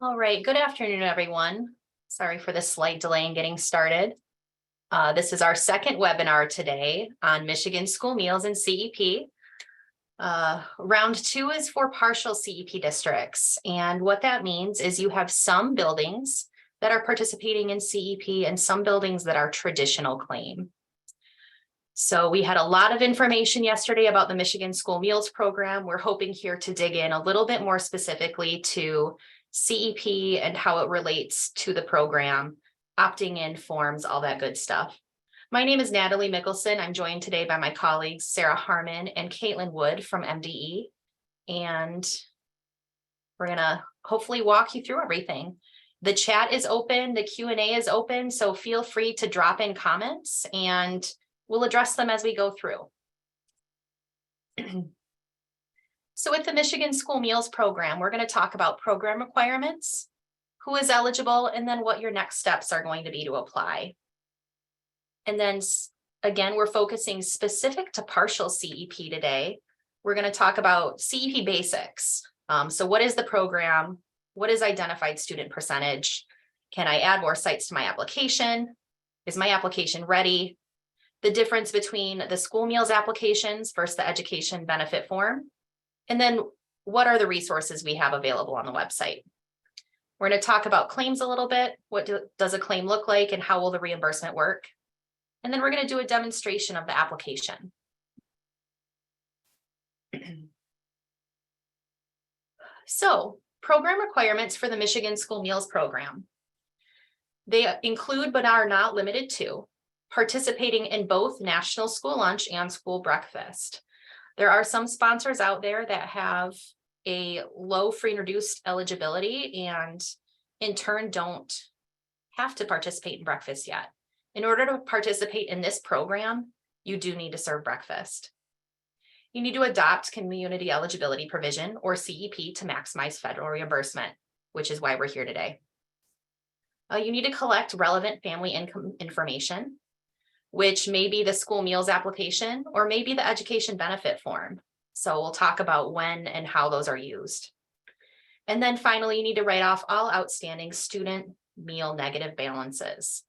All right, good afternoon, everyone. Sorry for the slight delay in getting started. This is our second webinar today on Michigan school meals and CEP. Round two is for partial CEP districts. And what that means is you have some buildings that are participating in CEP and some buildings that are traditional claim. So we had a lot of information yesterday about the Michigan School Meals Program. We're hoping here to dig in a little bit more specifically to CEP and how it relates to the program, opting in forms, all that good stuff. My name is Natalie Mickelson. I'm joined today by my colleagues, Sarah Harmon and Caitlin Wood from MDE. And we're gonna hopefully walk you through everything. The chat is open, the Q&A is open, so feel free to drop in comments and we'll address them as we go through. So with the Michigan School Meals Program, we're going to talk about program requirements, who is eligible, and then what your next steps are going to be to apply. And then again, we're focusing specific to partial CEP today. We're going to talk about CEP basics. So what is the program? What is identified student percentage? Can I add more sites to my application? Is my application ready? The difference between the school meals applications versus the education benefit form. And then what are the resources we have available on the website? We're going to talk about claims a little bit. What does a claim look like and how will the reimbursement work? And then we're going to do a demonstration of the application. So, program requirements for the Michigan School Meals Program. They include but are not limited to participating in both National School Lunch and School Breakfast. There are some sponsors out there that have a low free and reduced eligibility and in turn don't have to participate in breakfast yet. In order to participate in this program, you do need to serve breakfast. You need to adopt community eligibility provision or CEP to maximize federal reimbursement, which is why we're here today. You need to collect relevant family income information, which may be the school meals application or maybe the education benefit form. So we'll talk about when and how those are used. And then finally, you need to write off all outstanding student meal negative balances.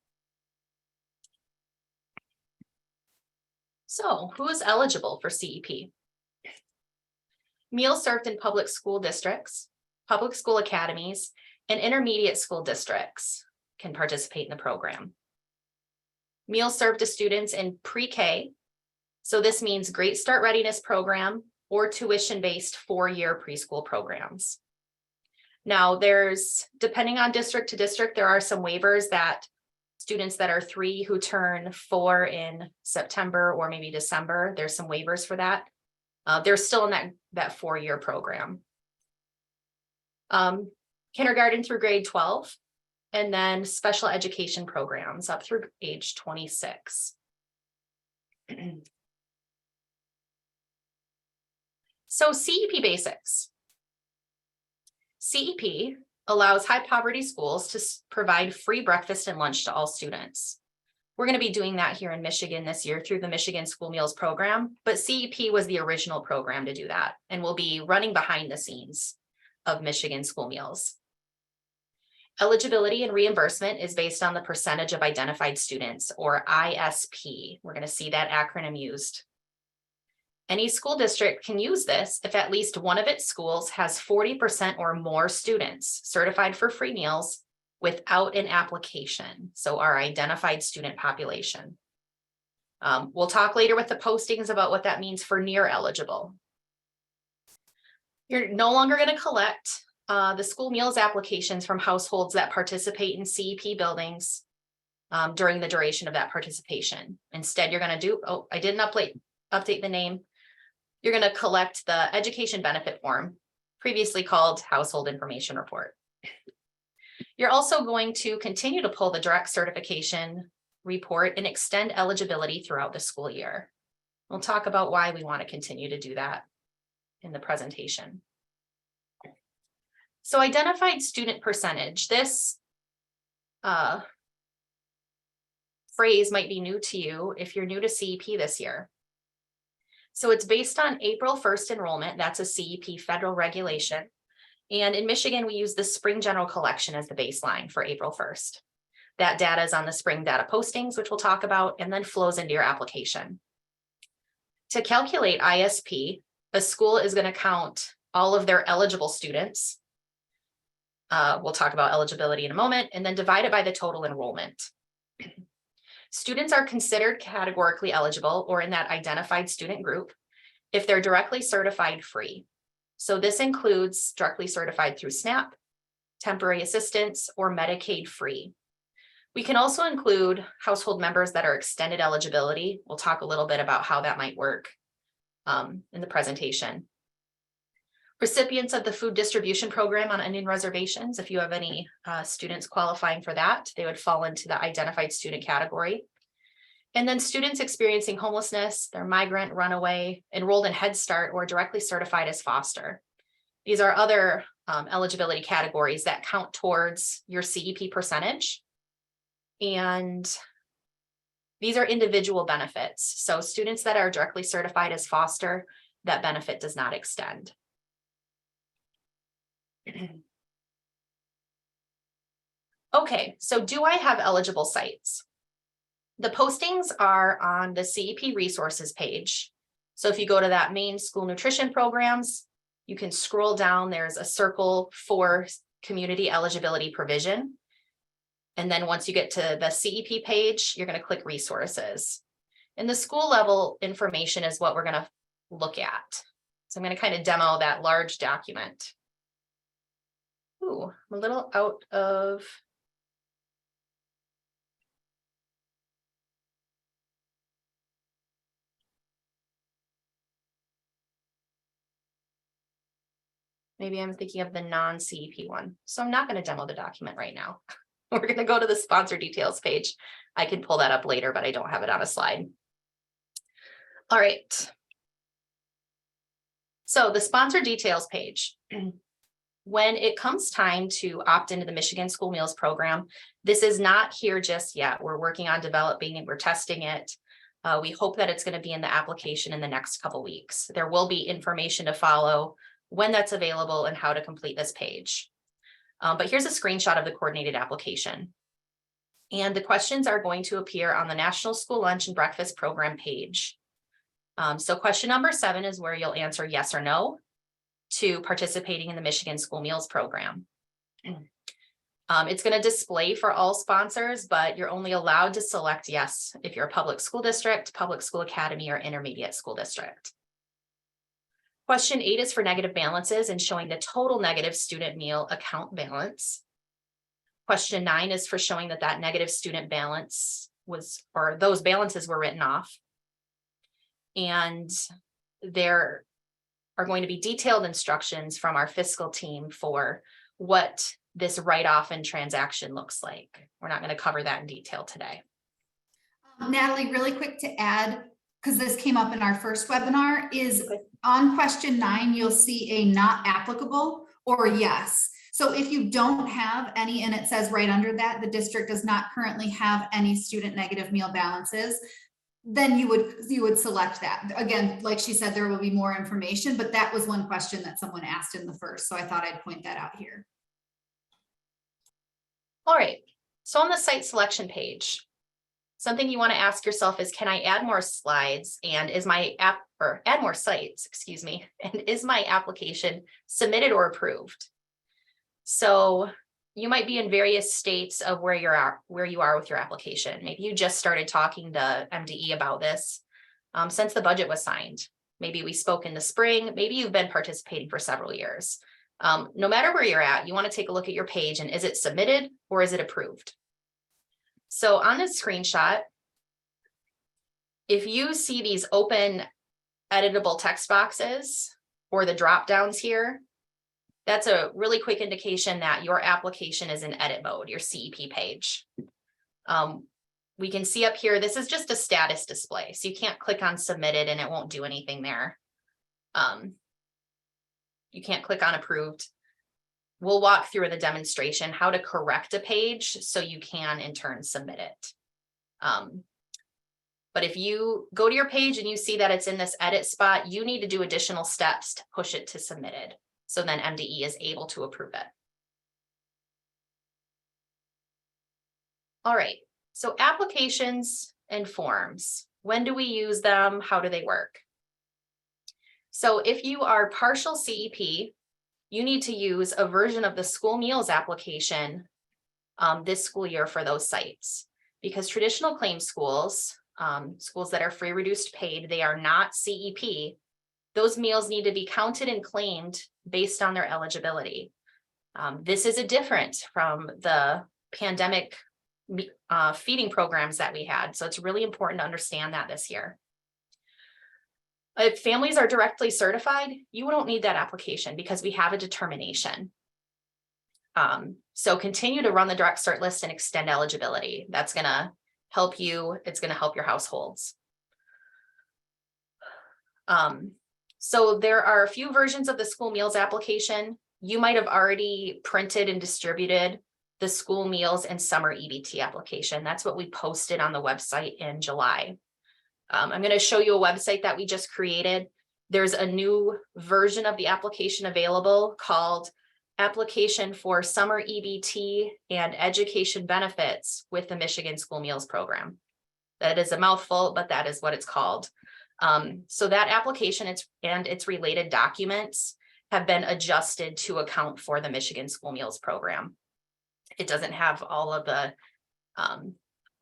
So who is eligible for CEP? Meals served in public school districts, public school academies, and intermediate school districts can participate in the program. Meals served to students in pre-K. So this means Great Start Readiness Program or tuition-based 4-year preschool programs. Now depending on district to district, there are some waivers that students that are 3 who turn 4 in September or maybe December, there's some waivers for that. They're still in that 4-year program. Kindergarten through grade 12. And then special education programs up through age 26. So CEP basics. CEP allows high poverty schools to provide free breakfast and lunch to all students. We're going to be doing that here in Michigan this year through the Michigan School Meals Program, but CEP was the original program to do that and will be running behind the scenes of Michigan School Meals. Eligibility and reimbursement is based on the percentage of identified students, or ISP. We're going to see that acronym used. Any school district can use this if at least one of its schools has 40% or more students certified for free meals without an application, so our identified student population. We'll talk later with the postings about what that means for near eligible. You're no longer going to collect the school meals applications from households that participate in CEP buildings during the duration of that participation. Instead, you're going to do, I didn't update the name. You're going to collect the education benefit form, previously called household information report. You're also going to continue to pull the direct certification report and extend eligibility throughout the school year. We'll talk about why we want to continue to do that in the presentation. So identified student percentage, this phrase might be new to you if you're new to CEP this year. So it's based on April 1st enrollment, that's a CEP federal regulation, And in Michigan, we use the spring general collection as the baseline for April 1st. That data is on the spring data postings, which we'll talk about, and then flows into your application. To calculate ISP, a school is going to count all of their eligible students. We'll talk about eligibility in a moment, and then divide it by the total enrollment. Students are considered categorically eligible or in that identified student group if they're directly certified free. So this includes directly certified through SNAP, temporary assistance, or Medicaid free. We can also include household members that are extended eligibility. We'll talk a little bit about how that might work in the presentation. Recipients of the food distribution program on Indian reservations, if you have any students qualifying for that, they would fall into the identified student category. And then students experiencing homelessness, they're migrant, runaway, enrolled in Head Start, or directly certified as foster. These are other eligibility categories that count towards your CEP percentage. And these are individual benefits. So students that are directly certified as foster, that benefit does not extend. Okay, so do I have eligible sites? The postings are on the CEP resources page. So if you go to that main school nutrition programs, you can scroll down, there's a circle for community eligibility provision. And then once you get to the CEP page, you're going to click resources. And the school level information is what we're going to look at. So I'm going to kind of demo that large document. Ooh, I'm a little out of. Maybe I'm thinking of the non-CEP one. So I'm not going to demo the document right now. We're going to go to the sponsor details page. I can pull that up later, but I don't have it on a slide. All right. So the sponsor details page. When it comes time to opt into the Michigan School Meals Program, this is not here just yet. We're working on developing it. We're testing it. We hope that it's going to be in the application in the next couple weeks. There will be information to follow when that's available and how to complete this page. But here's a screenshot of the coordinated application. And the questions are going to appear on the National School Lunch and Breakfast Program page. So question number 7 is where you'll answer yes or no to participating in the Michigan School Meals Program. It's going to display for all sponsors, but you're only allowed to select yes if you're a public school district, public school academy, or intermediate school district. Question 8 is for negative balances and showing the total negative student meal account balance. Question 9 is for showing that that negative student balance was, or those balances were written off. And there are going to be detailed instructions from our fiscal team for what this write-off and transaction looks like. We're not going to cover that in detail today. Natalie, really quick to add, because this came up in our first webinar, is on question 9, you'll see a not applicable or yes. So if you don't have any, and it says right under that, the district does not currently have any student negative meal balances, then you would select that. Again, like she said, there will be more information, but that was one question that someone asked in the first. So I thought I'd point that out here. All right, so on the site selection page, something you want to ask yourself is, can I add more slides, and is my app, or add more sites, excuse me, and is my application submitted or approved? So you might be in various states of where you are with your application. Maybe you just started talking to MDE about this since the budget was signed. Maybe we spoke in the spring. Maybe you've been participating for several years. No matter where you're at, you want to take a look at your page and is it submitted or is it approved? So on this screenshot, if you see these open editable text boxes or the drop downs here, that's a really quick indication that your application is in edit mode, your CEP page. We can see up here, this is just a status display. So you can't click on submitted and it won't do anything there. You can't click on approved. We'll walk through in the demonstration how to correct a page so you can in turn submit it. But if you go to your page and you see that it's in this edit spot, you need to do additional steps to push it to submitted. So then MDE is able to approve it. All right, so applications and forms. When do we use them? How do they work? So if you are partial CEP, you need to use a version of the school meals application this school year for those sites. Because traditional claim schools, schools that are free reduced paid, they are not CEP. Those meals need to be counted and claimed based on their eligibility. This is a different from the pandemic feeding programs that we had. So it's really important to understand that this year. If families are directly certified, you don't need that application because we have a determination. So continue to run the direct cert list and extend eligibility. That's going to help you. It's going to help your households. So there are a few versions of the school meals application. You might have already printed and distributed the school meals and summer EBT application. That's what we posted on the website in July. I'm going to show you a website that we just created. There's a new version of the application available called Application for Summer EBT and Education Benefits with the Michigan School Meals Program. That is a mouthful, but that is what it's called. So that application and its related documents have been adjusted to account for the Michigan School Meals Program. It doesn't have all of the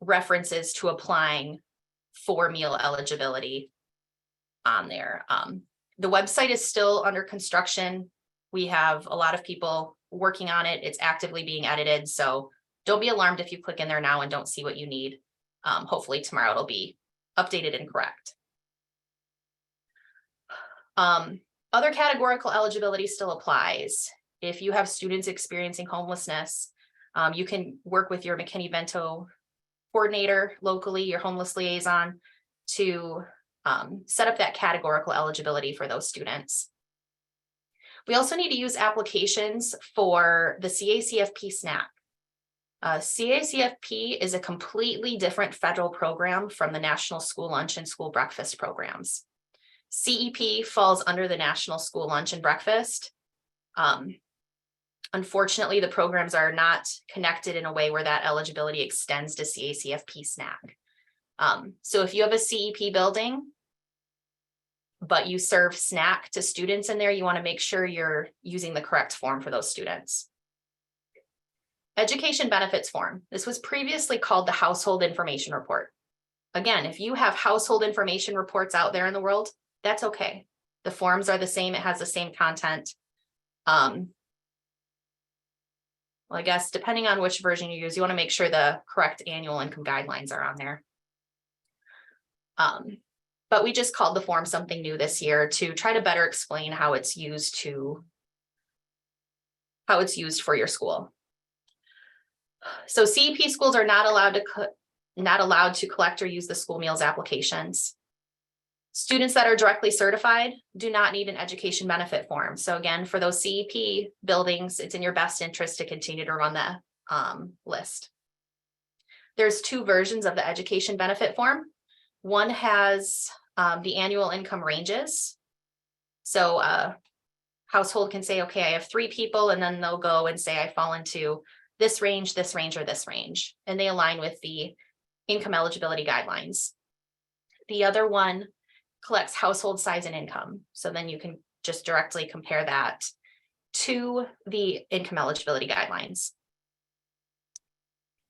references to applying for meal eligibility on there. The website is still under construction. We have a lot of people working on it. It's actively being edited. So don't be alarmed if you click in there now and don't see what you need. Hopefully tomorrow it'll be updated and correct. Other categorical eligibility still applies. If you have students experiencing homelessness, you can work with your McKinney-Vento coordinator locally, your homeless liaison, to set up that categorical eligibility for those students. We also need to use applications for the CACFP SNAP. CACFP is a completely different federal program from the National School Lunch and School Breakfast programs. CEP falls under the National School Lunch and Breakfast. Unfortunately, the programs are not connected in a way where that eligibility extends to CACFP SNAP. So if you have a CEP building, but you serve snack to students in there, you want to make sure you're using the correct form for those students. Education benefits form. This was previously called the household information report. Again, if you have household information reports out there in the world, that's okay. The forms are the same. It has the same content. Well, I guess depending on which version you use, you want to make sure the correct annual income guidelines are on there. But we just called the form something new this year to try to better explain how it's used for your school. So CEP schools are not allowed to collect or use the school meals applications. Students that are directly certified do not need an education benefit form. So again, for those CEP buildings, it's in your best interest to continue to run the list. There's two versions of the education benefit form. One has the annual income ranges. So a household can say, okay, I have 3 people, and then they'll go and say, I fall into this range, or this range, and they align with the income eligibility guidelines. The other one collects household size and income. So then you can just directly compare that to the income eligibility guidelines.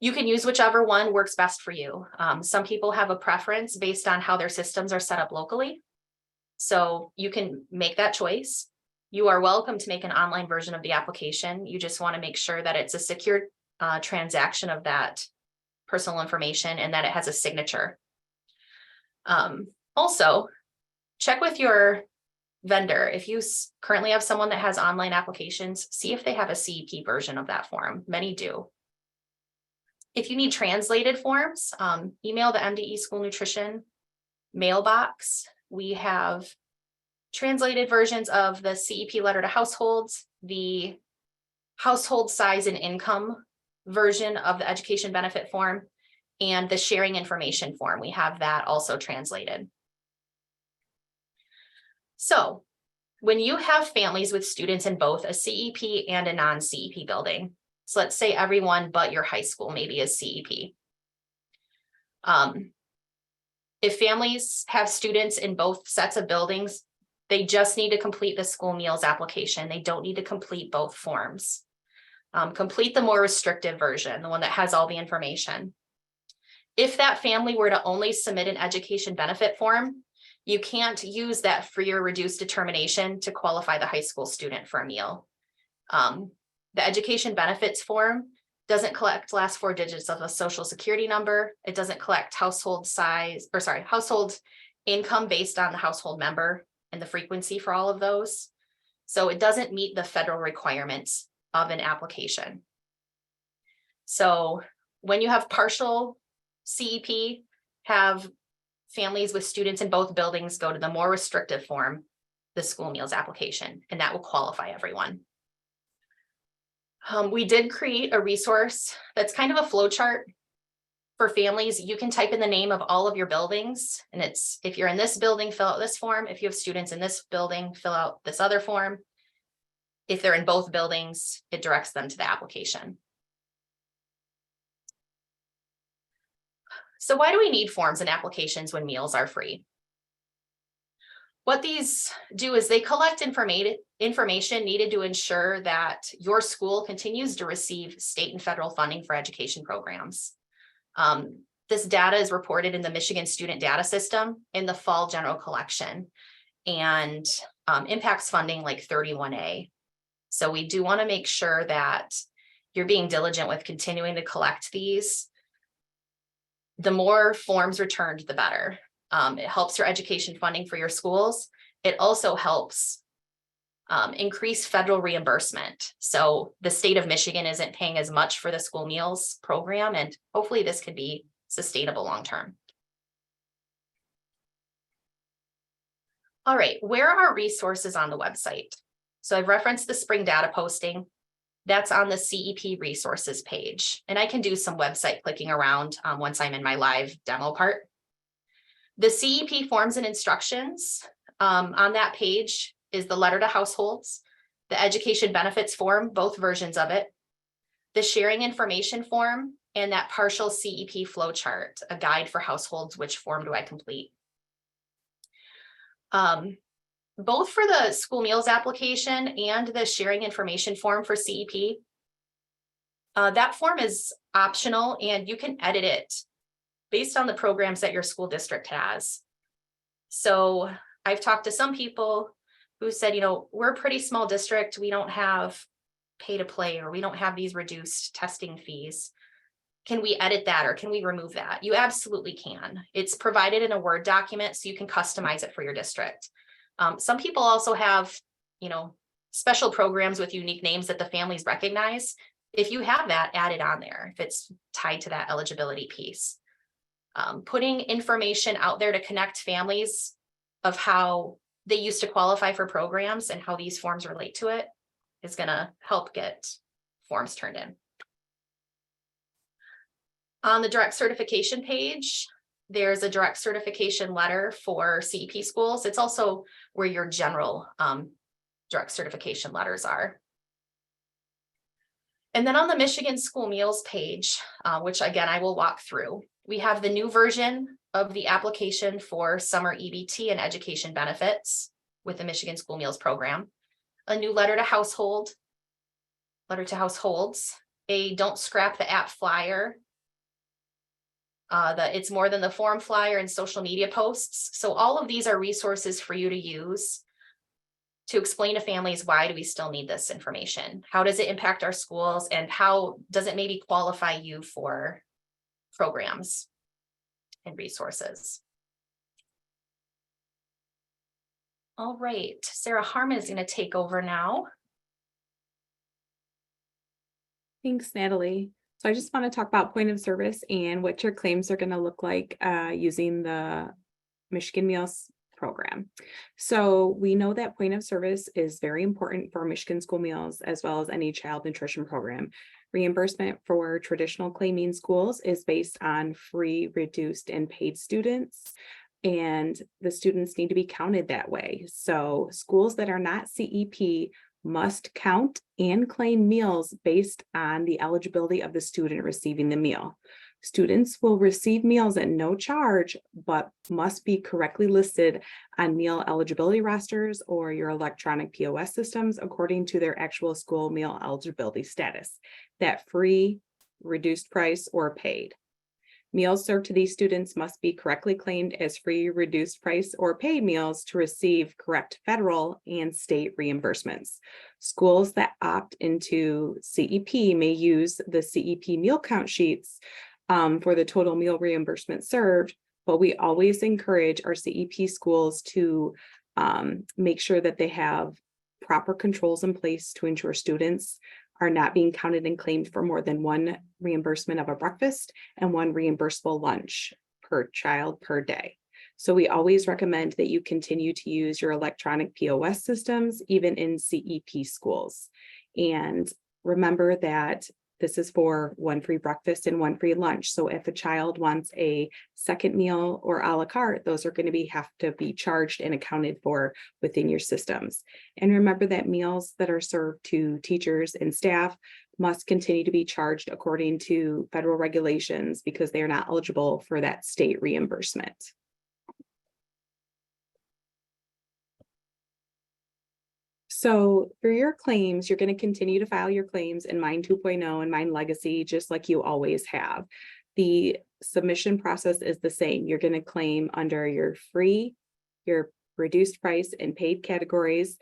You can use whichever one works best for you. Some people have a preference based on how their systems are set up locally. So you can make that choice. You are welcome to make an online version of the application. You just want to make sure that it's a secure transaction of that personal information and that it has a signature. Also, check with your vendor. If you currently have someone that has online applications, see if they have a CEP version of that form. Many do. If you need translated forms, email the MDE School Nutrition mailbox. We have translated versions of the CEP letter to households, the household size and income version of the education benefit form, and the sharing information form. We have that also translated. So when you have families with students in both a CEP and a non-CEP building, so let's say everyone but your high school maybe is CEP. If families have students in both sets of buildings, they just need to complete the school meals application. They don't need to complete both forms. Complete the more restrictive version, the one that has all the information. If that family were to only submit an education benefit form, you can't use that free or reduced determination to qualify the high school student for a meal. The education benefits form doesn't collect last 4 digits of a social security number. It doesn't collect household income based on the household member and the frequency for all of those. So it doesn't meet the federal requirements of an application. So when you have partial CEP, have families with students in both buildings go to the more restrictive form, the school meals application, and that will qualify everyone. We did create a resource that's kind of a flow chart for families. You can type in the name of all of your buildings, and it's, if you're in this building, fill out this form. If you have students in this building, fill out this other form. If they're in both buildings, it directs them to the application. So why do we need forms and applications when meals are free? What these do is they collect information needed to ensure that your school continues to receive state and federal funding for education programs. This data is reported in the Michigan Student Data System in the fall general collection, and impacts funding like 31A. So we do want to make sure that you're being diligent with continuing to collect these. The more forms returned, the better. It helps your education funding for your schools. It also helps increase federal reimbursement. So the state of Michigan isn't paying as much for the school meals program, and hopefully this could be sustainable long-term. All right, where are resources on the website? So I've referenced the spring data posting. That's on the CEP resources page. And I can do some website clicking around once I'm in my live demo part. The CEP forms and instructions on that page is the letter to households, the education benefits form, both versions of it, the sharing information form, and that partial CEP flow chart, a guide for households, which form do I complete? Both for the school meals application and the sharing information form for CEP, that form is optional and you can edit it based on the programs that your school district has. So I've talked to some people who said, you know, we're a pretty small district. We don't have pay to play, or we don't have these reduced testing fees. Can we edit that, or can we remove that? You absolutely can. It's provided in a Word document, so you can customize it for your district. Some people also have, you know, special programs with unique names that the families recognize. If you have that, add it on there if it's tied to that eligibility piece. Putting information out there to connect families of how they used to qualify for programs and how these forms relate to it is going to help get forms turned in. On the direct certification page, there's a direct certification letter for CEP schools. It's also where your general direct certification letters are. And then on the Michigan School Meals page, which again, I will walk through, we have the new version of the application for summer EBT and education benefits with the Michigan School Meals program, a new letter to households, a don't scrap the app flyer, that it's more than the form flyer, and social media posts. So all of these are resources for you to use to explain to families, why do we still need this information? How does it impact our schools? And how does it maybe qualify you for programs and resources? All right, Sarah Harmon is going to take over now. Thanks, Natalie. So I just want to talk about point of service and what your claims are going to look like using the Michigan Meals program. So we know that point of service is very important for Michigan School Meals as well as any child nutrition program. Reimbursement for traditional claiming schools is based on free, reduced, and paid students. and the students need to be counted that way. So schools that are not CEP must count and claim meals based on the eligibility of the student receiving the meal. Students will receive meals at no charge, but must be correctly listed on meal eligibility rosters or your electronic POS systems according to their actual school meal eligibility status, that free, reduced price, or paid. Meals served to these students must be correctly claimed as free, reduced price, or paid meals to receive correct federal and state reimbursements. Schools that opt into CEP may use the CEP meal count sheets for the total meal reimbursement served, but we always encourage our CEP schools to make sure that they have proper controls in place to ensure students are not being counted and claimed for more than one reimbursement of a breakfast and one reimbursable lunch per child per day. So we always recommend that you continue to use your electronic POS systems, even in CEP schools. And remember that this is for one free breakfast and one free lunch. So if a child wants a second meal or a la carte, those are going to have to be charged and accounted for within your systems. And remember that meals that are served to teachers and staff must continue to be charged according to federal regulations because they are not eligible for that state reimbursement. So for your claims, you're going to continue to file your claims in Mine 2.0 and Mine Legacy, just like you always have. The submission process is the same. You're going to claim under your free, your reduced price, and paid categories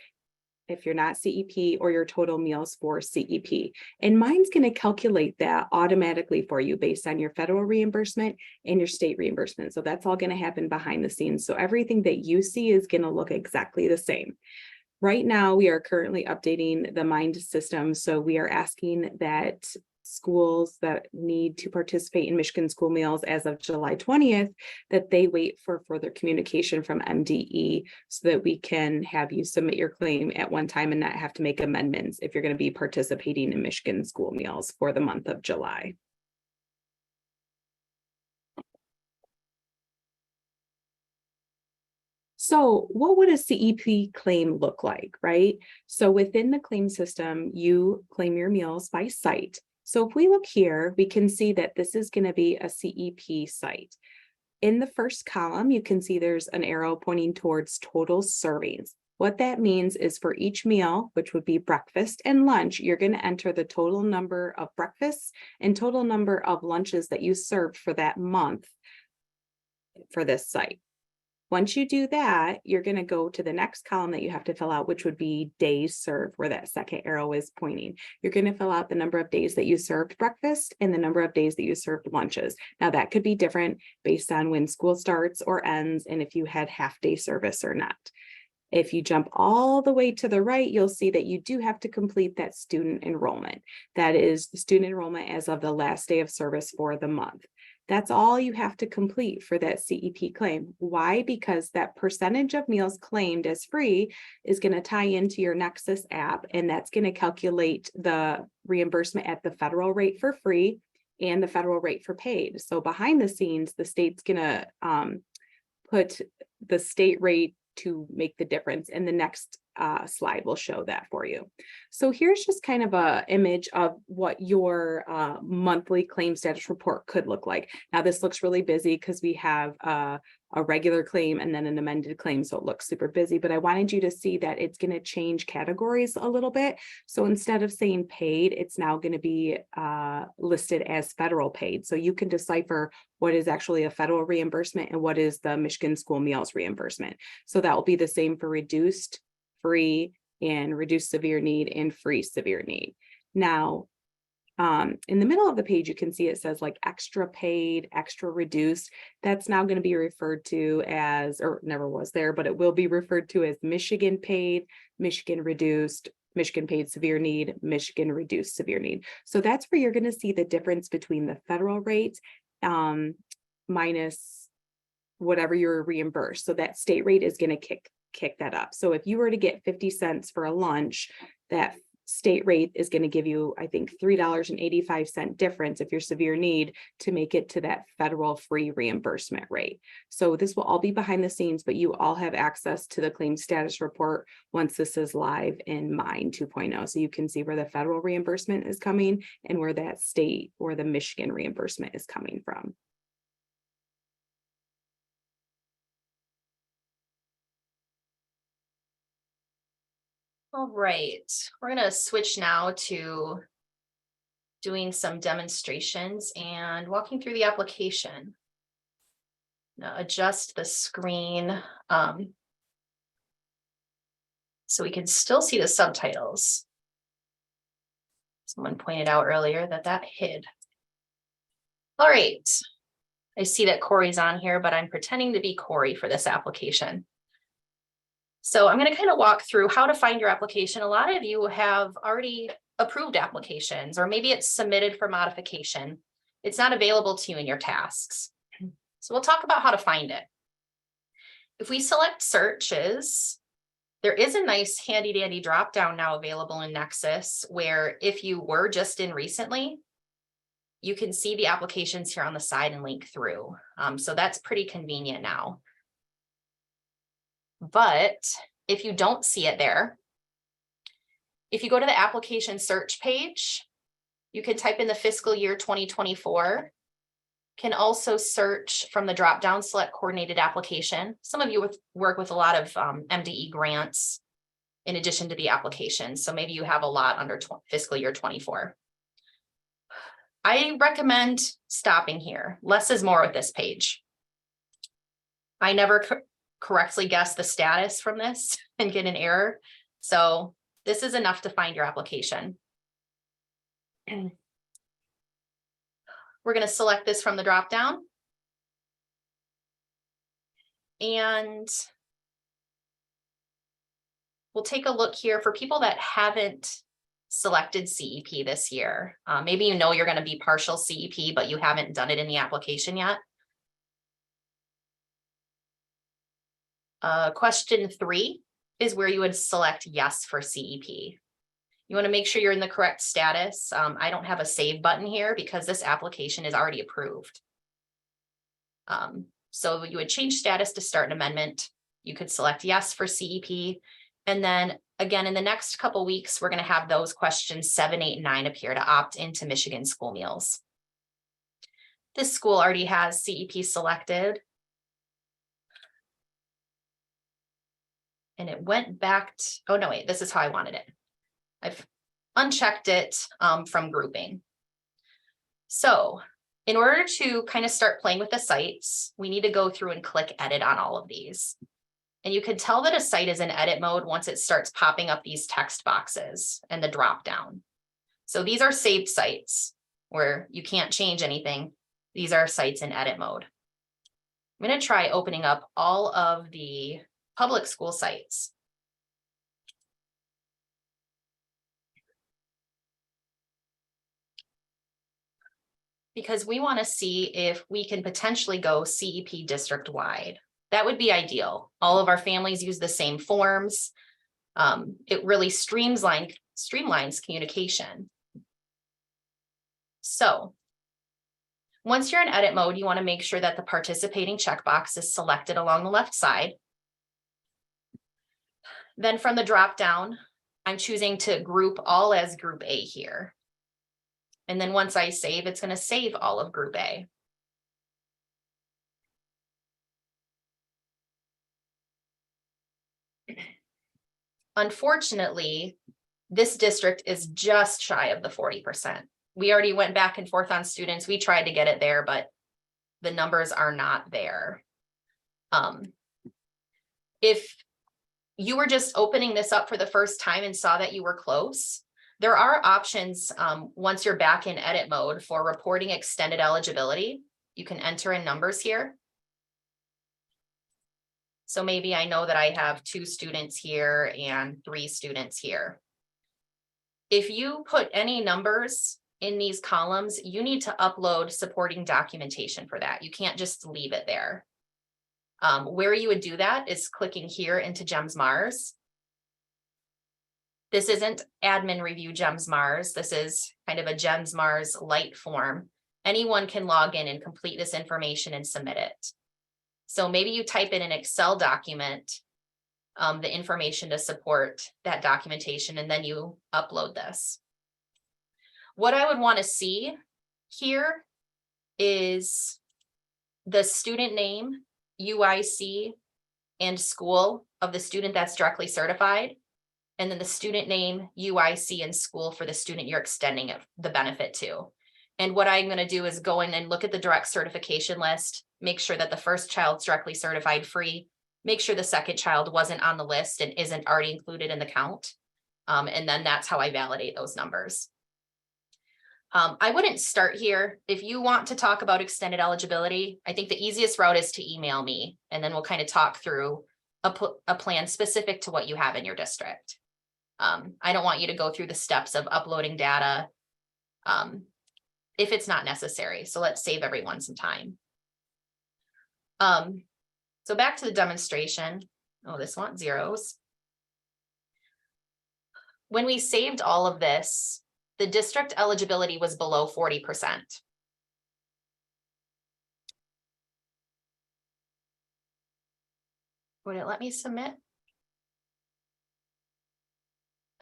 if you're not CEP, or your total meals for CEP. And Mine's going to calculate that automatically for you based on your federal reimbursement and your state reimbursement. So that's all going to happen behind the scenes. So everything that you see is going to look exactly the same. Right now, we are currently updating the Mind system. So we are asking that schools that need to participate in Michigan School Meals as of July 20th, that they wait for further communication from MDE so that we can have you submit your claim at one time and not have to make amendments if you're going to be participating in Michigan School Meals for the month of July. So what would a CEP claim look like, right? So within the claim system, you claim your meals by site. So if we look here, we can see that this is going to be a CEP site. In the first column, you can see there's an arrow pointing towards total servings. What that means is for each meal, which would be breakfast and lunch, you're going to enter the total number of breakfasts and total number of lunches that you served for that month for this site. Once you do that, you're going to go to the next column that you have to fill out, which would be days served, where that second arrow is pointing. You're going to fill out the number of days that you served breakfast and the number of days that you served lunches. Now that could be different based on when school starts or ends and if you had half-day service or not. If you jump all the way to the right, you'll see that you do have to complete that student enrollment. That is the student enrollment as of the last day of service for the month. That's all you have to complete for that CEP claim. Why? Because that percentage of meals claimed as free is going to tie into your Nexus app, and that's going to calculate the reimbursement at the federal rate for free and the federal rate for paid. So behind the scenes, the state's going to put the state rate to make the difference, and the next slide will show that for you. So here's just kind of a image of what your monthly claim status report could look like. Now this looks really busy because we have a regular claim and then an amended claim, so it looks super busy, but I wanted you to see that it's going to change categories a little bit. So instead of saying paid, it's now going to be listed as federal paid. So you can decipher what is actually a federal reimbursement and what is the Michigan School Meals reimbursement. So that will be the same for reduced, free, and reduced severe need and free severe need. Now, in the middle of the page, you can see it says like extra paid, extra reduced. That's now going to be referred to as, or never was there, but it will be referred to as Michigan paid, Michigan reduced, Michigan paid severe need, Michigan reduced severe need. So that's where you're going to see the difference between the federal rate minus whatever you're reimbursed. So that state rate is going to kick that up. So if you were to get 50 cents for a lunch, that state rate is going to give you, I think, $3.85 difference if you're severe need to make it to that federal free reimbursement rate. So this will all be behind the scenes, but you all have access to the claim status report once this is live in Mine 2.0. So you can see where the federal reimbursement is coming and where that state or the Michigan reimbursement is coming from. All right, we're gonna switch now to doing some demonstrations and walking through the application. Now adjust the screen so we can still see the subtitles. Someone pointed out earlier that hid. All right, I see that Corey's on here, but I'm pretending to be Corey for this application. So I'm going to kind of walk through how to find your application. A lot of you have already approved applications, or maybe it's submitted for modification. It's not available to you in your tasks. So we'll talk about how to find it. If we select searches, there is a nice handy dandy drop down now available in Nexus, where if you were just in recently, you can see the applications here on the side and link through. So that's pretty convenient now. But if you don't see it there, if you go to the application search page, you can type in the fiscal year 2024, can also search from the drop down, select coordinated application. Some of you work with a lot of MDE grants in addition to the application. So maybe you have a lot under fiscal year 24. I recommend stopping here. Less is more with this page. I never correctly guess the status from this and get an error. So this is enough to find your application. We're going to select this from the drop down. And we'll take a look here for people that haven't selected CEP this year. Maybe you know you're going to be partial CEP, but you haven't done it in the application yet. Question 3 is where you would select yes for CEP. You want to make sure you're in the correct status. I don't have a save button here because this application is already approved. So you would change status to start an amendment. You could select yes for CEP. And then again, in the next couple weeks, we're going to have those questions 7, 8, and 9 appear to opt into Michigan school meals. This school already has CEP selected. And it went back to, oh no, wait, this is how I wanted it. I've unchecked it from grouping. So in order to kind of start playing with the sites, we need to go through and click edit on all of these. And you can tell that a site is in edit mode once it starts popping up these text boxes and the drop down. So these are saved sites where you can't change anything. These are sites in edit mode. I'm going to try opening up all of the public school sites. Because we want to see if we can potentially go CEP district wide. That would be ideal. All of our families use the same forms. It really streamlines communication. So once you're in edit mode, you want to make sure that the participating checkbox is selected along the left side. Then from the drop down, I'm choosing to group all as group A here. And then once I save, it's going to save all of group A. Unfortunately, this district is just shy of the 40%. We already went back and forth on students. We tried to get it there, but the numbers are not there. If you were just opening this up for the first time and saw that you were close, there are options once you're back in edit mode for reporting extended eligibility. You can enter in numbers here. So maybe I know that I have 2 students here and 3 students here. If you put any numbers in these columns, you need to upload supporting documentation for that. You can't just leave it there. Where you would do that is clicking here into GEMS Mars. This isn't admin review GEMS Mars. This is kind of a GEMS Mars light form. Anyone can log in and complete this information and submit it. So maybe you type in an Excel document, the information to support that documentation, and then you upload this. What I would want to see here is the student name, UIC, and school of the student that's directly certified, and then the student name, UIC, and school for the student you're extending the benefit to. And what I'm going to do is go in and look at the direct certification list, make sure that the first child's directly certified free, make sure the second child wasn't on the list and isn't already included in the count. And then that's how I validate those numbers. I wouldn't start here. If you want to talk about extended eligibility, I think the easiest route is to email me, and then we'll kind of talk through a plan specific to what you have in your district. I don't want you to go through the steps of uploading data if it's not necessary. So let's save everyone some time. So back to the demonstration. Oh, this wants zeros. When we saved all of this, the district eligibility was below 40%. Would it let me submit?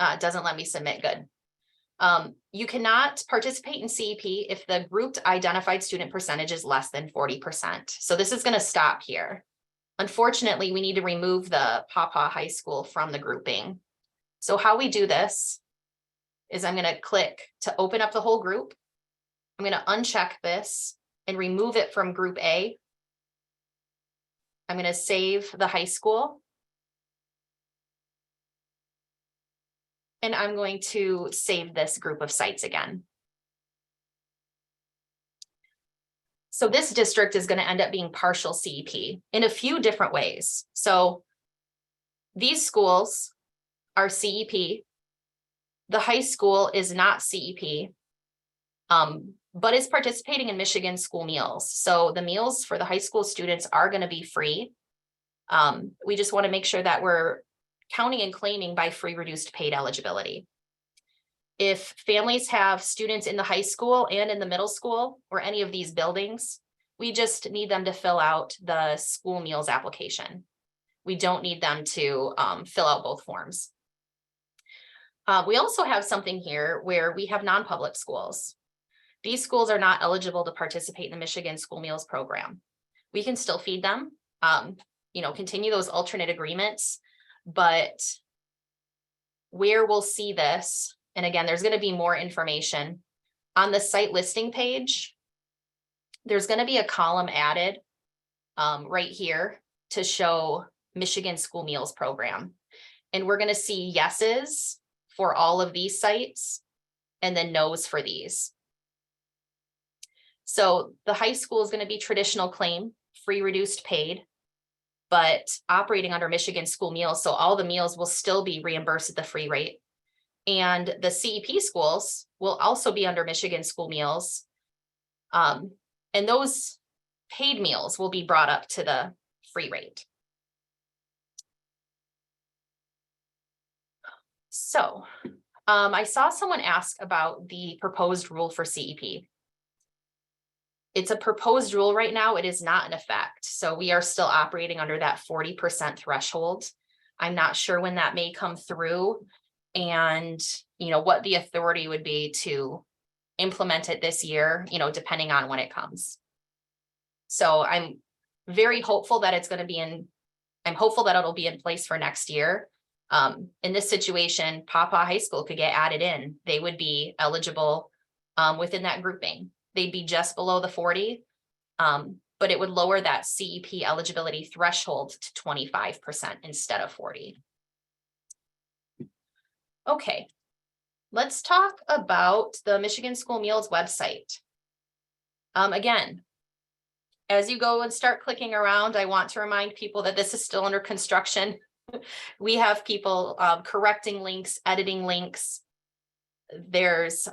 It doesn't let me submit. Good. You cannot participate in CEP if the grouped identified student percentage is less than 40%. So this is going to stop here. Unfortunately, we need to remove the Pawpaw High School from the grouping. So how we do this is I'm going to click to open up the whole group. I'm going to uncheck this and remove it from group A. I'm going to save the high school. And I'm going to save this group of sites again. So this district is going to end up being partial CEP in a few different ways. So these schools are CEP. The high school is not CEP, but is participating in Michigan school meals. So the meals for the high school students are going to be free. We just want to make sure that we're counting and claiming by free reduced paid eligibility. If families have students in the high school and in the middle school or any of these buildings, we just need them to fill out the school meals application. We don't need them to fill out both forms. We also have something here where we have non-public schools. These schools are not eligible to participate in the Michigan School Meals Program. We can still feed them, continue those alternate agreements, but where we'll see this, and again, there's going to be more information on the site listing page. There's going to be a column added right here to show Michigan School Meals Program. And we're going to see yeses for all of these sites and then no's for these. So the high school is going to be traditional claim, free reduced paid, but operating under Michigan school meals. So all the meals will still be reimbursed at the free rate. And the CEP schools will also be under Michigan school meals. And those paid meals will be brought up to the free rate. So I saw someone ask about the proposed rule for CEP. It's a proposed rule right now. It is not in effect. So we are still operating under that 40% threshold. I'm not sure when that may come through and, what the authority would be to implement it this year, depending on when it comes. So I'm very hopeful that it's going to be I'm hopeful that it'll be in place for next year. In this situation, Pawpaw High School could get added in. They would be eligible within that grouping. They'd be just below the 40, but it would lower that CEP eligibility threshold to 25% instead of 40. Okay, let's talk about the Michigan School Meals website. Again, as you go and start clicking around, I want to remind people that this is still under construction. We have people correcting links, editing links. There's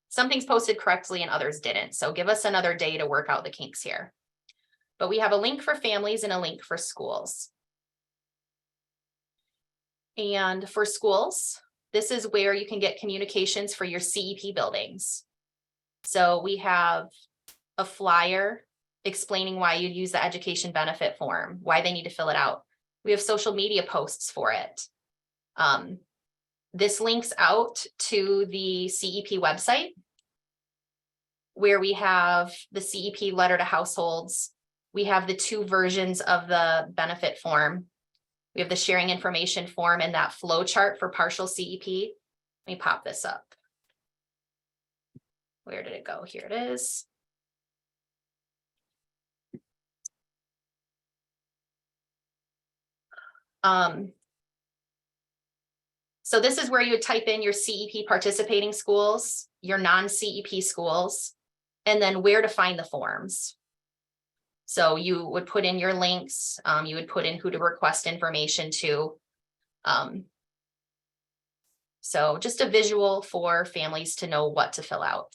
some things posted correctly and others didn't. So give us another day to work out the kinks here. But we have a link for families and a link for schools. And for schools, this is where you can get communications for your CEP buildings. So we have a flyer explaining why you'd use the education benefit form, why they need to fill it out. We have social media posts for it. This links out to the CEP website, where we have the CEP letter to households. We have the 2 versions of the benefit form. We have the sharing information form and that flow chart for partial CEP. Let me pop this up. Where did it go? Here it is. So this is where you would type in your CEP participating schools, your non-CEP schools, and then where to find the forms. So you would put in your links, you would put in who to request information to. So just a visual for families to know what to fill out.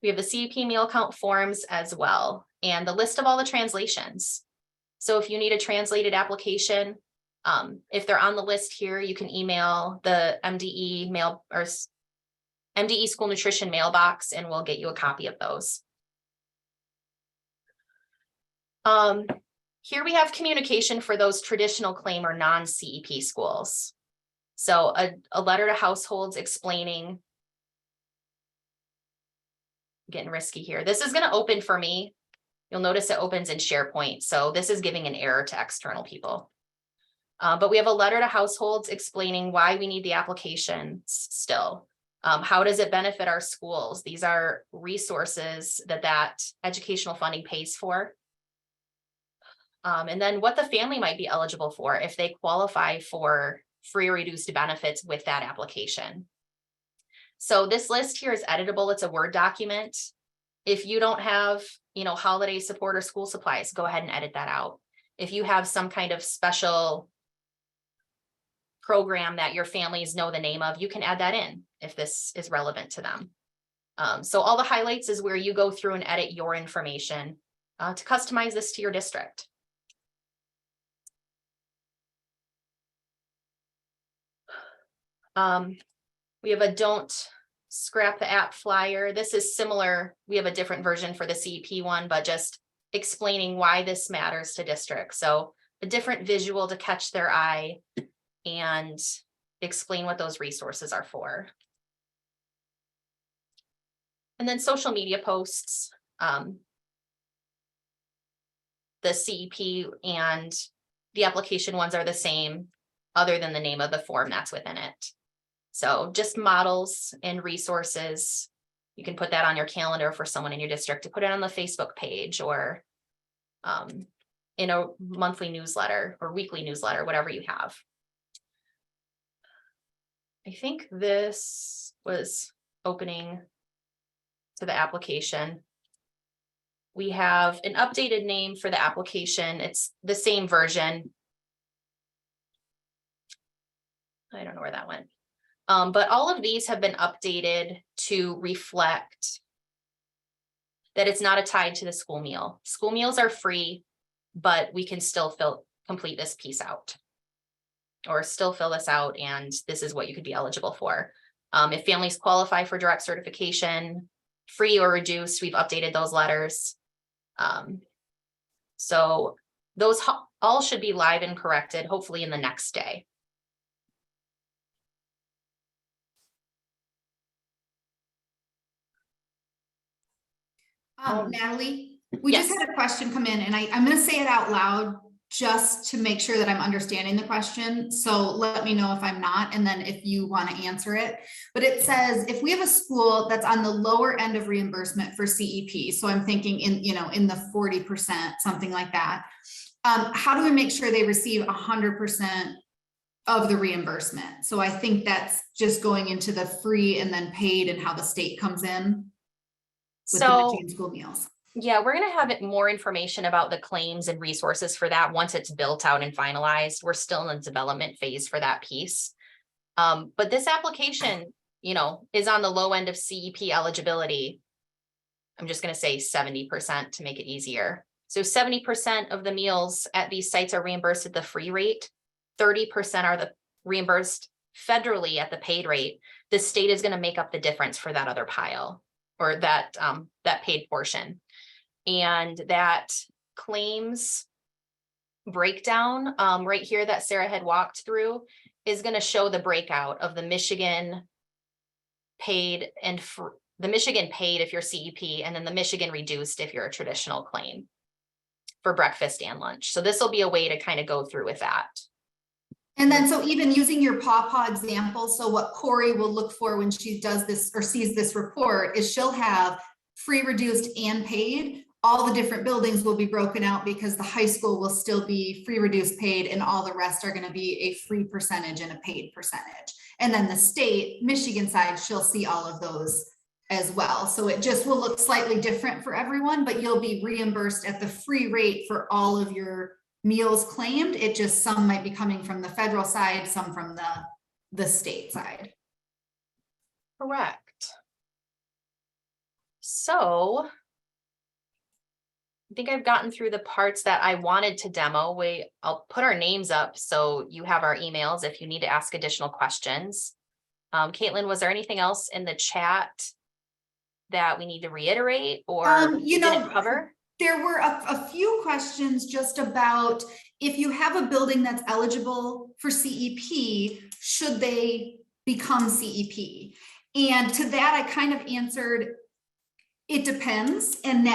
We have the CEP meal count forms as well, and the list of all the translations. So if you need a translated application, if they're on the list here, you can email the MDE mail or MDE school nutrition mailbox, and we'll get you a copy of those. Here we have communication for those traditional claim or non-CEP schools. So a letter to households explaining, getting risky here. This is going to open for me. You'll notice it opens in SharePoint. So this is giving an error to external people. But we have a letter to households explaining why we need the application still. How does it benefit our schools? These are resources that educational funding pays for. And then what the family might be eligible for if they qualify for free or reduced benefits with that application. So this list here is editable. It's a Word document. If you don't have, holiday support or school supplies, go ahead and edit that out. If you have some kind of special program that your families know the name of, you can add that in if this is relevant to them. So all the highlights is where you go through and edit your information to customize this to your district. We have a don't scrap the app flyer. This is similar. We have a different version for the CEP one, but just explaining why this matters to districts. So a different visual to catch their eye and explain what those resources are for. And then social media posts. The CEP and the application ones are the same, other than the name of the form that's within it. So just models and resources. You can put that on your calendar for someone in your district to put it on the Facebook page or in a monthly newsletter or weekly newsletter, whatever you have. I think this was opening to the application. We have an updated name for the application. It's the same version. I don't know where that went. But all of these have been updated to reflect that it's not tied to the school meal. School meals are free, but we can still complete this piece out or still fill this out, and this is what you could be eligible for. If families qualify for direct certification, free or reduced, we've updated those letters. So those all should be live and corrected, hopefully in the next day. Natalie, we just Yes. had a question come in, and I'm going to say it out loud just to make sure that I'm understanding the question. So let me know if I'm not, and then if you want to answer it. But it says, if we have a school that's on the lower end of reimbursement for CEP, so I'm thinking in the 40%, something like that. How do we make sure they receive 100% of the reimbursement? So I think that's just going into the free and then paid and how the state comes in with the Michigan school meals. Yeah, we're going to have more information about the claims and resources for that once it's built out and finalized. We're still in the development phase for that piece. But this application, is on the low end of CEP eligibility. I'm just going to say 70% to make it easier. So 70% of the meals at these sites are reimbursed at the free rate. 30% are reimbursed federally at the paid rate, the state is going to make up the difference for that other pile or that paid portion. And that claims breakdown right here that Sarah had walked through is going to show the breakout of the Michigan paid and for the Michigan paid if you're CEP, and then the Michigan reduced if you're a traditional claim for breakfast and lunch. So this will be a way to kind of go through with that. And then, so even using your pawpaw example, so what Corey will look for when she does this or sees this report is she'll have free, reduced, and paid. All the different buildings will be broken out because the high school will still be free, reduced, paid, and all the rest are going to be a free percentage and a paid percentage. And then the state, Michigan side, she'll see all of those as well. So it just will look slightly different for everyone, but you'll be reimbursed at the free rate for all of your meals claimed. It just, some might be coming from the federal side, some from the state side. Correct. So I think I've gotten through the parts that I wanted to demo. I'll put our names up so you have our emails if you need to ask additional questions. Caitlin, was there anything else in the chat that we need to reiterate or didn't cover? There were a few questions just about if you have a building that's eligible for CEP, should they become CEP? And to that, I kind of answered, it depends. And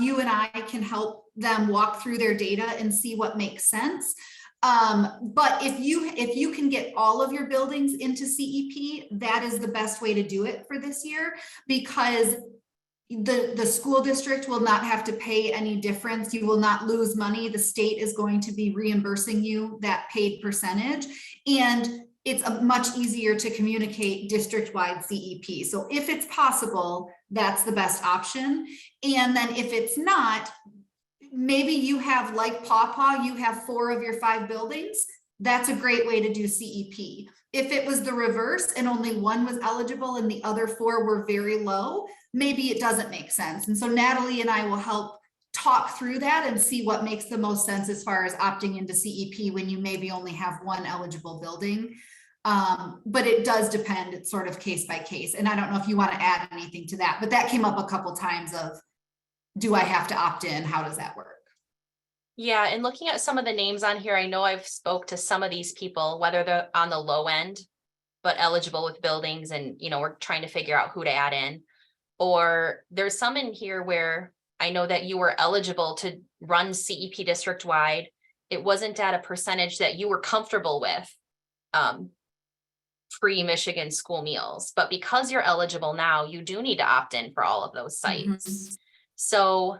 you and I can help them walk through their data and see what makes sense. But if you can get all of your buildings into CEP, that is the best way to do it for this year, because the school district will not have to pay any difference. You will not lose money. The state is going to be reimbursing you that paid percentage. And it's much easier to communicate district-wide CEP. So if it's possible, that's the best option. And then if it's not, maybe you have, like Pawpaw, you have 4 of your 5 buildings. That's a great way to do CEP. If it was the reverse and only 1 was eligible and the other 4 were very low, maybe it doesn't make sense. And so Natalie and I will help talk through that and see what makes the most sense as far as opting into CEP when you maybe only have 1 eligible building. But it does depend, it's sort of case by case. And I don't know if you want to add anything to that, but that came up a couple times of, do I have to opt in? How does that work? Yeah, and looking at some of the names on here, I know I've spoke to some of these people, whether they're on the low end, but eligible with buildings, and we're trying to figure out who to add in. Or there's some in here where I know that you were eligible to run CEP district-wide. It wasn't at a percentage that you were comfortable with, free Michigan school meals, but because you're eligible now, you do need to opt in for all of those sites. Mm-hmm. So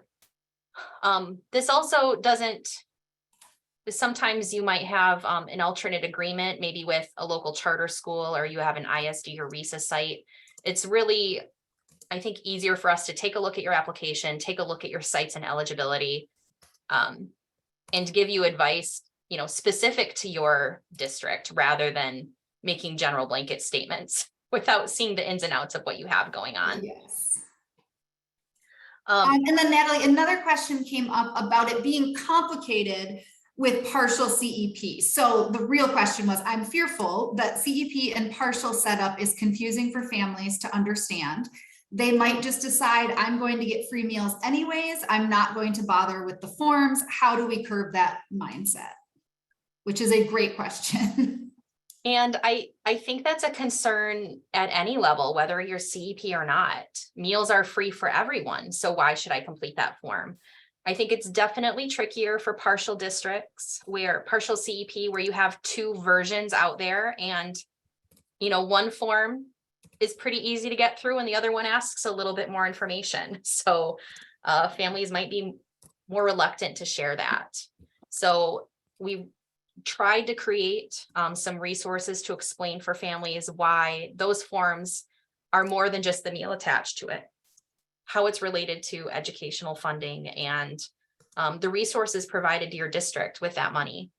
this also doesn't, sometimes you might have an alternate agreement, maybe with a local charter school, or you have an ISD or RESA site. It's really, I think, easier for us to take a look at your application, take a look at your sites and eligibility, and give you advice, specific to your district, rather than making general blanket statements without seeing the ins and outs of what you have going on. Yes. And then Natalie, another question came up about it being complicated with partial CEP. So the real question was, I'm fearful that CEP and partial setup is confusing for families to understand. They might just decide, I'm going to get free meals anyways. I'm not going to bother with the forms. How do we curb that mindset? Which is a great question. And I think that's a concern at any level, whether you're CEP or not. Meals are free for everyone, so why should I complete that form? I think it's definitely trickier for partial districts, where partial CEP, where you have 2 versions out there, and one form is pretty easy to get through and the other one asks a little bit more information. So families might be more reluctant to share that. So we tried to create some resources to explain for families why those forms are more than just the meal attached to it, how it's related to educational funding, and the resources provided to your district with that money.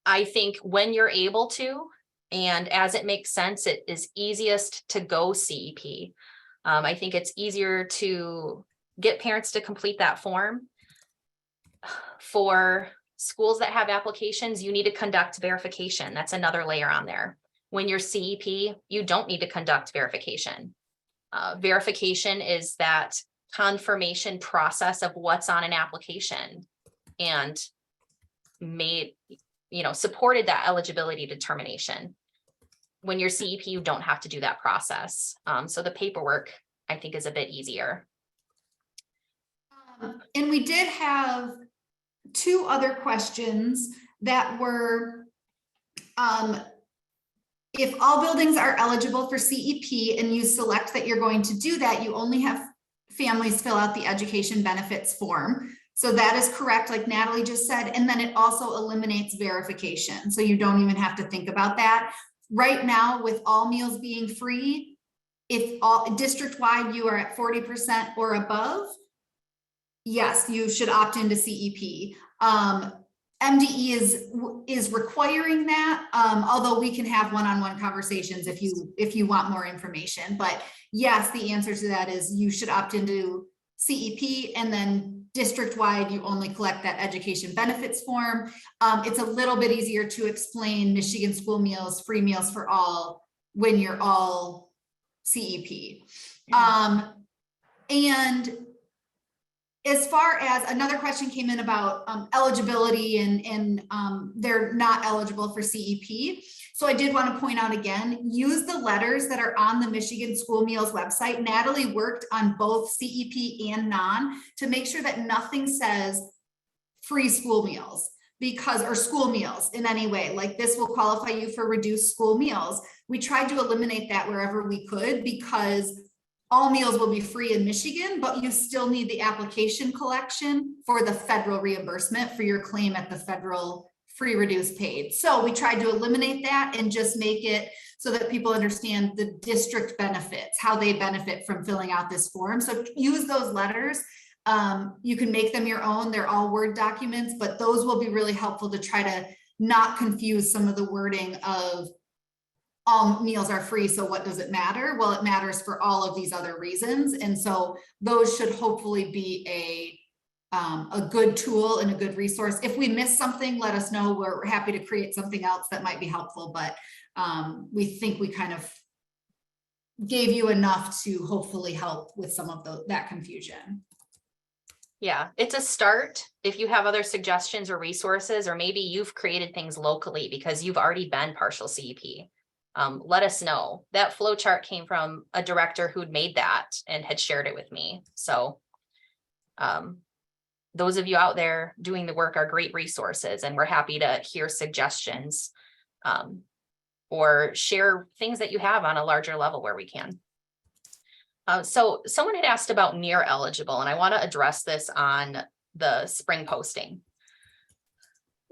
I think when you're able to, and as it makes sense, it is easiest to go CEP. I think it's easier to get parents to complete that form for schools that have applications, you need to conduct verification. That's another layer on there. When you're CEP, you don't need to conduct verification. Verification is that confirmation process of what's on an application and made, supported that eligibility determination. When you're CEP, you don't have to do that process. So the paperwork, I think, is a bit easier. And we did have 2 other questions that were, if all buildings are eligible for CEP and you select that you're going to do that, you only have families fill out the education benefits form. So that is correct, like Natalie just said, and then it also eliminates verification. So you don't even have to think about that. Right now, with all meals being free, if all district-wide you are at 40% or above, yes, you should opt into CEP. MDE is requiring that, although we can have one-on-one conversations if you want more information. But yes, the answer to that is you should opt into CEP, and then district-wide, you only collect that education benefits form. It's a little bit easier to explain Michigan school meals, free meals for all, when you're all CEP. And as far as another question came in about eligibility and they're not eligible for CEP. So I did want to point out again, use the letters that are on the Michigan School Meals website. Natalie worked on both CEP and non to make sure that nothing says free school meals or school meals in any way, like this will qualify you for reduced school meals. We tried to eliminate that wherever we could, because all meals will be free in Michigan, but you still need the application collection for the federal reimbursement for your claim at the federal free reduced paid. So we tried to eliminate that and just make it so that people understand the district benefits, how they benefit from filling out this form. So use those letters. You can make them your own. They're all Word documents, but those will be really helpful to try to not confuse some of the wording of all meals are free, so what does it matter? Well, it matters for all of these other reasons. And so those should hopefully be a good tool and a good resource. If we miss something, let us know. We're happy to create something else that might be helpful, but we think we kind of gave you enough to hopefully help with some of that confusion. Yeah, it's a start. If you have other suggestions or resources, or maybe you've created things locally because you've already been partial CEP. Let us know. That flow chart came from a director who'd made that and had shared it with me. So those of you out there doing the work are great resources, and we're happy to hear suggestions or share things that you have on a larger level where we can. So someone had asked about near eligible, and I want to address this on the spring posting.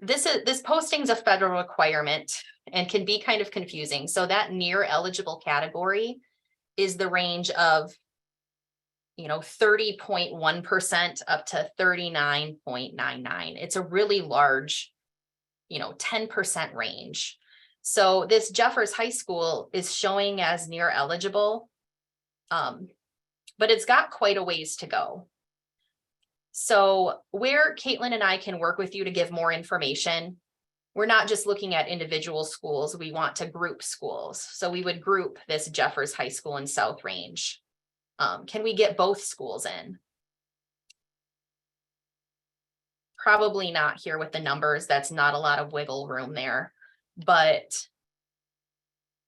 This posting is a federal requirement and can be kind of confusing. So that near eligible category is the range of 30.1% up to 39.99. It's a really large, 10% range. So this Jeffers High School is showing as near eligible, but it's got quite a ways to go. So where Caitlin and I can work with you to give more information, we're not just looking at individual schools, we want to group schools. So we would group this Jeffers High School and South Range. Can we get both schools in? Probably not here with the numbers. That's not a lot of wiggle room there. But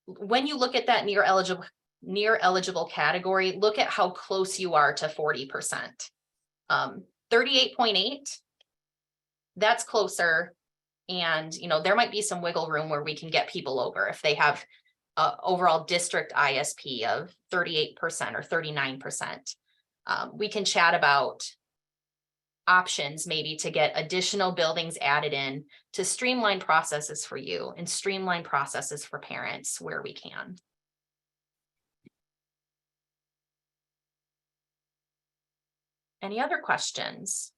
when you look at that near eligible category, look at how close you are to 40%. 38.8, that's closer. And, there might be some wiggle room where we can get people over if they have overall district ISP of 38% or 39%. We can chat about options maybe to get additional buildings added in to streamline processes for you and streamline processes for parents where we can. Any other questions?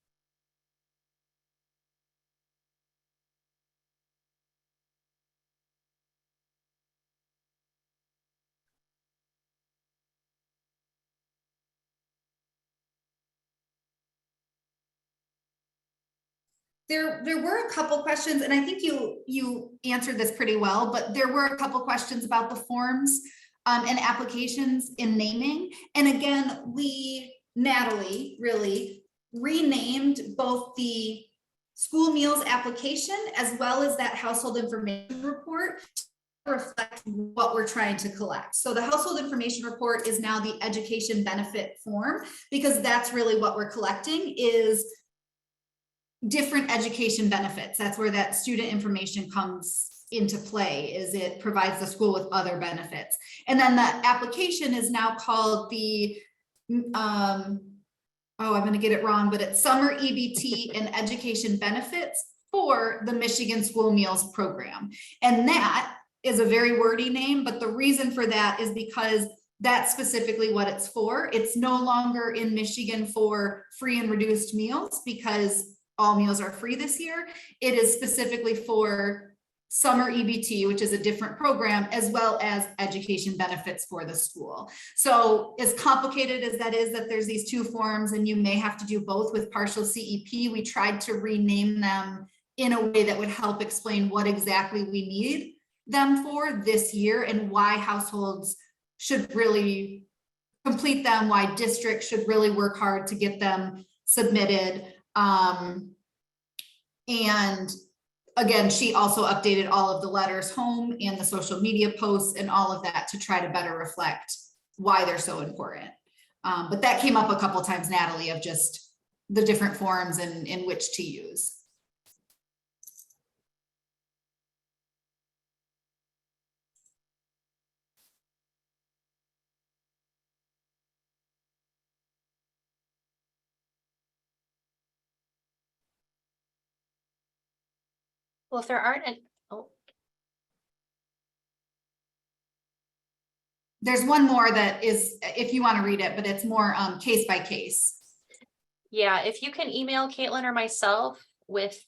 There were a couple questions, and I think you answered this pretty well, but there were a couple questions about the forms and applications in naming. And again, Natalie really renamed both the school meals application as well as that household information report to reflect what we're trying to collect. So the household information report is now the education benefit form, because that's really what we're collecting is different education benefits. That's where that student information comes into play, is it provides the school with other benefits. And then the application is now called the I'm going to get it wrong, but it's summer EBT and education benefits for the Michigan School Meals Program. And that is a very wordy name, but the reason for that is because that's specifically what it's for. It's no longer in Michigan for free and reduced meals, because all meals are free this year. It is specifically for summer EBT, which is a different program, as well as education benefits for the school. So as complicated as that is, that there's these two forms and you may have to do both with partial CEP, we tried to rename them in a way that would help explain what exactly we need them for this year and why households should really complete them, why districts should really work hard to get them submitted. And again, she also updated all of the letters home and the social media posts and all of that to try to better reflect why they're so important. But that came up a couple of times, Natalie, of just the different forms and in which to use. Well, if there aren't, oh, There's one more that is, if you want to read it, but it's more case by case. yeah, if you can email Caitlin or myself with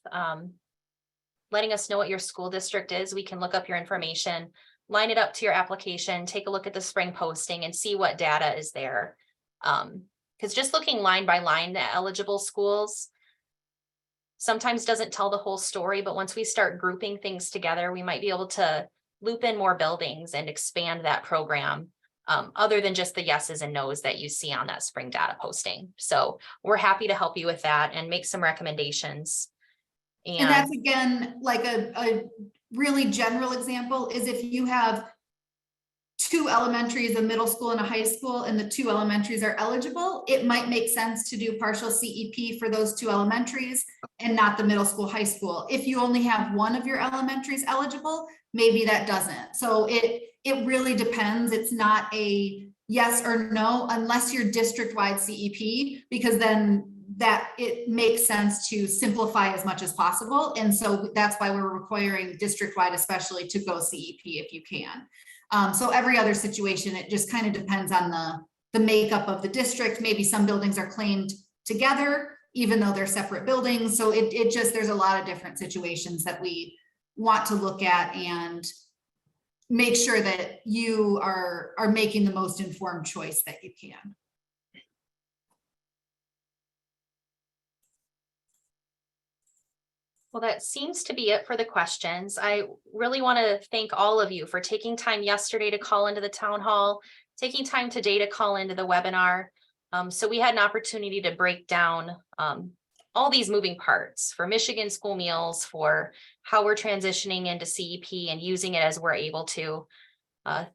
letting us know what your school district is, we can look up your information, line it up to your application, take a look at the spring posting and see what data is there. Because just looking line by line at eligible schools sometimes doesn't tell the whole story, but once we start grouping things together, we might be able to loop in more buildings and expand that program, other than just the yeses and nos that you see on that spring data posting. So we're happy to help you with that and make some recommendations. And that's again, like a really general example is if you have two elementaries, a middle school and a high school, and the two elementaries are eligible, it might make sense to do partial CEP for those two elementaries and not the middle school, high school. If you only have one of your elementaries eligible, maybe that doesn't. So it really depends. It's not a yes or no, unless you're district-wide CEP, because then that it makes sense to simplify as much as possible. And so that's why we're requiring district-wide, especially, to go CEP if you can. So every other situation, it just kind of depends on the makeup of the district. Maybe some buildings are claimed together, even though they're separate buildings. So it just, there's a lot of different situations that we want to look at and make sure that you are making the most informed choice that you can. Well, that seems to be it for the questions. I really want to thank all of you for taking time yesterday to call into the town hall, taking time today to call into the webinar. So we had an opportunity to break down all these moving parts for Michigan school meals, for how we're transitioning into CEP and using it as we're able to.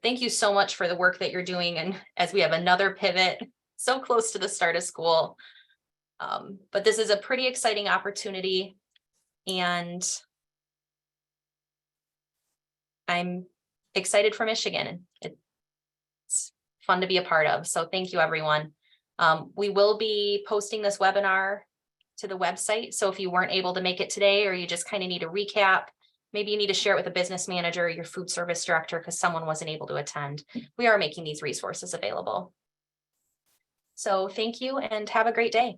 Thank you so much for the work that you're doing. And as we have another pivot so close to the start of school. But this is a pretty exciting opportunity. And I'm excited for Michigan. It's fun to be a part of. So thank you, everyone. We will be posting this webinar to the website. So if you weren't able to make it today, or you just kind of need a recap, maybe you need to share it with a business manager or your food service director because someone wasn't able to attend. We are making these resources available. So thank you and have a great day.